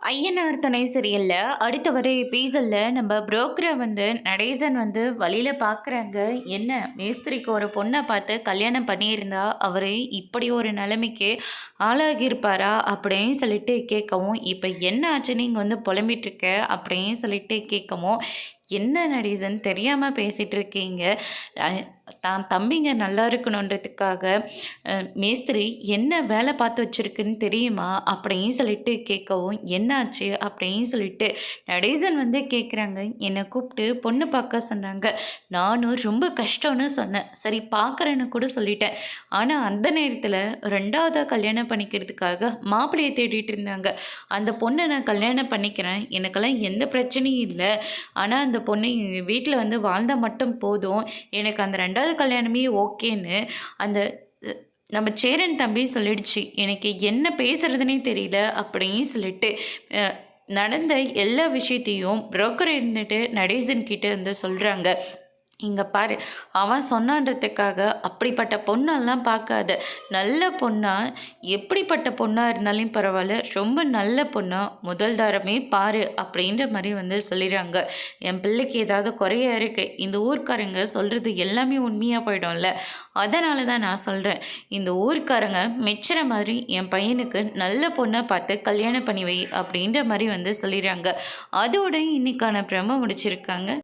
ஐயனார் துணை சீரியல்ல அடுத்த வர எபிசோட்ல நம்ம புரோக்கரை நடேசன் வழியில பார்க்குறாங்க. என்ன மேஸ்திரிக்கு ஒரு பொண்ணை பார்த்து கல்யாணம் பண்ணியிருந்தா அவர் இப்படி ஒரு நிலைமைக்கு ஆளாகியிருப்பாரா அப்படின்னு சொல்லிட்டு கேட்கவும், இப்போ என்ன ஆச்சுன்னு இங்கே புலம்பிட்டு இருக்க அப்படின்னு சொல்லிட்டு கேட்கவும், என்ன நடேசன் தெரியாமல் பேசிகிட்டு இருக்கீங்க, தான் தம்பிங்க நல்லா இருக்கணுன்றதுக்காக மேஸ்திரி என்ன வேலை பார்த்து வச்சுருக்குன்னு தெரியுமா அப்படின்னு சொல்லிட்டு கேட்கவும், என்னாச்சு அப்படின்னு சொல்லிட்டு நடேசன் கேட்குறாங்க. என்னை கூப்பிட்டு பொண்ணு பார்க்க சொன்னாங்க. நானும் ரொம்ப கஷ்டம்னு சொன்னேன். சரி பார்க்குறேன்னு கூட சொல்லிட்டேன். ஆனால் அந்த நேரத்தில் ரெண்டாவதாக கல்யாணம் பண்ணிக்கிறதுக்காக மாப்பிள்ளையை தேடிட்டு இருந்தாங்க. அந்த பொண்ணை நான் கல்யாணம் பண்ணிக்கிறேன், எனக்கெல்லாம் எந்த பிரச்சனையும் இல்லை. ஆனால் அந்த பொண்ணு எங்கள் வீட்டில் வாழ்ந்தால் மட்டும் போதும், எனக்கு அந்த ரெண்டாவது கல்யாணமே ஓகேன்னு அந்த நம்ம சேரன் தம்பி சொல்லிடுச்சு. எனக்கு என்ன பேசுகிறதுனே தெரியல அப்படின்னு சொல்லிட்டு நடந்த எல்லா விஷயத்தையும் புரோக்கர் இருந்துட்டு நடேசன் கிட்ட சொல்கிறாங்க. இங்கே பாரு, அவன் சொன்னான்றதுக்காக அப்படிப்பட்ட பொண்ணெல்லாம் பார்க்காத. நல்ல பொண்ணாக எப்படிப்பட்ட பொண்ணாக இருந்தாலும் பரவாயில்ல, ரொம்ப நல்ல பொண்ணாக முதல் தாரமே பாரு அப்படின்ற மாதிரி சொல்லிடுறாங்க. என் பிள்ளைக்கு ஏதாவது குறையாக இருக்குது, இந்த ஊர்க்காரங்க சொல்கிறது எல்லாமே உண்மையாக போயிடும்ல, அதனால தான் நான் சொல்கிறேன். இந்த ஊர்க்காரங்க மெச்சுற மாதிரி என் பையனுக்கு நல்ல பொண்ணை பார்த்து கல்யாணம் பண்ணி வை அப்படின்ற மாதிரி சொல்லிடுறாங்க. அதோட இன்னைக்கான பிரம முடிச்சிருக்காங்க.